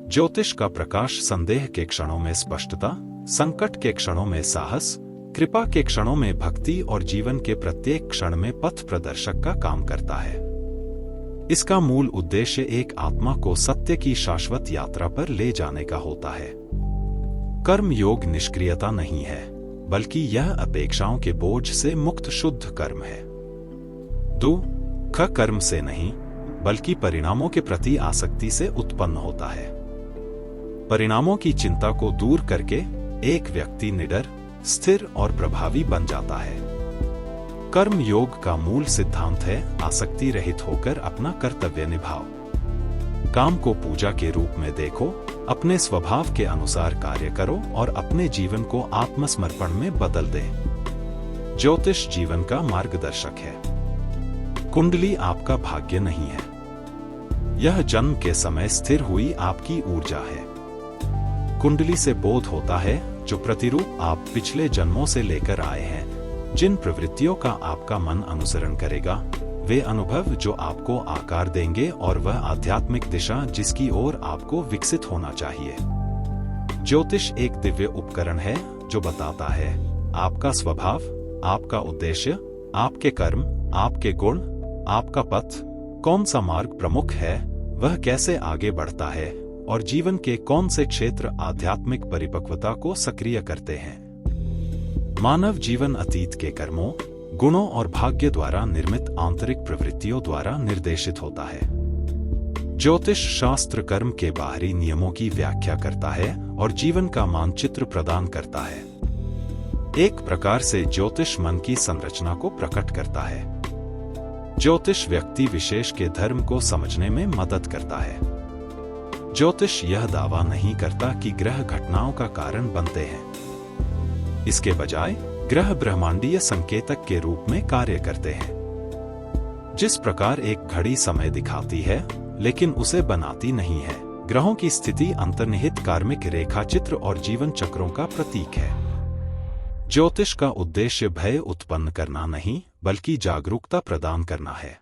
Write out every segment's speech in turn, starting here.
ज्योतिष का प्रकाश संदेह के क्षणों में स्पष्टता, संकट के क्षणों में साहस, कृपा के क्षणों में भक्ति और जीवन के प्रत्येक क्षण में पथ प्रदर्शक का काम करता है। इसका मूल उद्देश्य एक आत्मा को सत्य की शाश्वत यात्रा पर ले जाने का होता है। कर्म योग निष्क्रियता नहीं है, बल्कि यह अपेक्षाओं के बोझ से मुक्त शुद्ध कर्म है। कर्म से नहीं, बल्कि परिणामों के प्रति आसक्ति से उत्पन्न होता है। परिणामों की चिंता को दूर करके एक व्यक्ति निडर, स्थिर और प्रभावी बन जाता है। कर्म योग का मूल सिद्धांत है आसक्ति रहित होकर अपना कर्तव्य निभाओ। काम को पूजा के रूप में देखो, अपने स्वभाव के अनुसार कार्य करो और अपने जीवन को आत्मसमर्पण में बदल दे। ज्योतिष जीवन का मार्गदर्शक है। कुंडली आपका भाग्य नहीं है, यह जन्म के समय स्थिर हुई आपकी ऊर्जा है। कुंडली से बोध होता है जो प्रतिरूप आप पिछले जन्मों से लेकर आए हैं। जिन प्रवृत्तियों का आपका मन अनुसरण करेगा, वे अनुभव जो आपको आकार देंगे और वह आध्यात्मिक दिशा जिसकी ओर आपको विकसित होना चाहिए। ज्योतिष एक दिव्य उपकरण है जो बताता है आपका स्वभाव, आपका उद्देश्य, आपके कर्म, आपके गुण, आपका पथ, कौन सा मार्ग प्रमुख है, वह कैसे आगे बढ़ता है और जीवन के कौन से क्षेत्र आध्यात्मिक परिपक्वता को सक्रिय करते हैं। मानव जीवन अतीत के कर्मों, गुणों और भाग्य द्वारा निर्मित आंतरिक प्रवृत्तियों द्वारा निर्देशित होता है। ज्योतिष शास्त्र कर्म के बाहरी नियमों की व्याख्या करता है और जीवन का मानचित्र प्रदान करता है। एक प्रकार से ज्योतिष मन की संरचना को प्रकट करता है। ज्योतिष व्यक्ति विशेष के धर्म को समझने में मदद करता है। ज्योतिष यह दावा नहीं करता कि ग्रह घटनाओं का कारण बनते हैं। इसके बजाय ग्रह ब्रह्मांडीय संकेतक के रूप में कार्य करते हैं। जिस प्रकार एक घड़ी समय दिखाती है, लेकिन उसे बनाती नहीं है, ग्रहों की स्थिति अंतर्निहित कार्मिक रेखाचित्र और जीवन चक्रों का प्रतीक है। ज्योतिष का उद्देश्य भय उत्पन्न करना नहीं, बल्कि जागरूकता प्रदान करना है।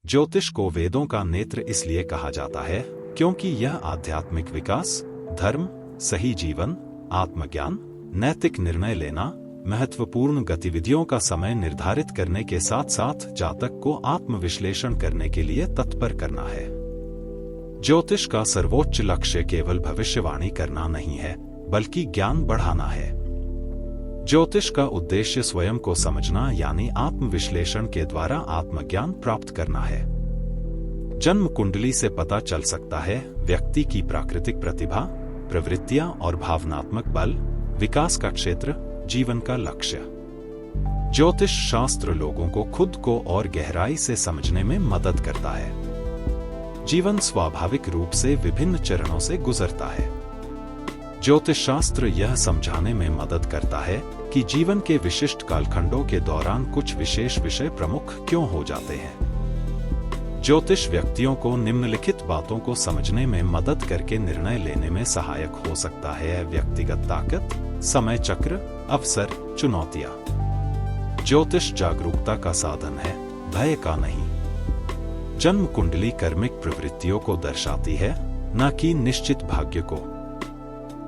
ज्योतिष को वेदों का नेत्र इसलिए कहा जाता है क्योंकि यह आध्यात्मिक विकास, धर्म, सही जीवन, आत्मज्ञान, नैतिक निर्णय लेना, महत्वपूर्ण गतिविधियों का समय निर्धारित करने के साथ साथ जातक को आत्मविश्लेषण करने के लिए तत्पर करना है। ज्योतिष का सर्वोच्च लक्ष्य केवल भविष्यवाणी करना नहीं है, बल्कि ज्ञान बढ़ाना है। ज्योतिष का उद्देश्य स्वयं को समझना यानी आत्मविश्लेषण के द्वारा आत्मज्ञान प्राप्त करना है। जन्म कुंडली से पता चल सकता है व्यक्ति की प्राकृतिक प्रतिभा, प्रवृत्तियां और भावनात्मक बल, विकास का क्षेत्र, जीवन का लक्ष्य। ज्योतिष शास्त्र लोगों को खुद को और गहराई से समझने में मदद करता है। जीवन स्वाभाविक रूप से विभिन्न चरणों से गुजरता है। ज्योतिष शास्त्र यह समझाने में मदद करता है कि जीवन के विशिष्ट कालखंडों के दौरान कुछ विशेष विषय प्रमुख क्यों हो जाते हैं। ज्योतिष व्यक्तियों को निम्नलिखित बातों को समझने में मदद करके निर्णय लेने में सहायक हो सकता है। व्यक्तिगत ताकत, समय चक्र, अवसर, चुनौतियां। ज्योतिष जागरूकता का साधन है, भय का नहीं। जन्म कुंडली कर्मिक प्रवृत्तियों को दर्शाती है, न कि निश्चित भाग्य को।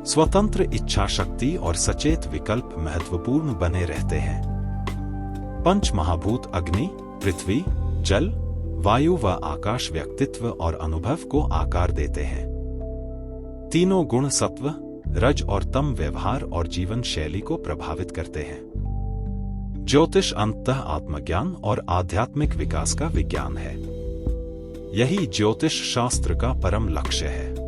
स्वतंत्र इच्छा शक्ति और सचेत विकल्प महत्वपूर्ण बने रहते हैं। पंच महाभूत अग्नि, पृथ्वी, जल, वायु व आकाश व्यक्तित्व और अनुभव को आकार देते हैं। तीनों गुण सत्व, रज और तम व्यवहार और जीवन शैली को प्रभावित करते हैं। ज्योतिष अंततः आत्मज्ञान और आध्यात्मिक विकास का विज्ञान है। यही ज्योतिष शास्त्र का परम लक्ष्य है।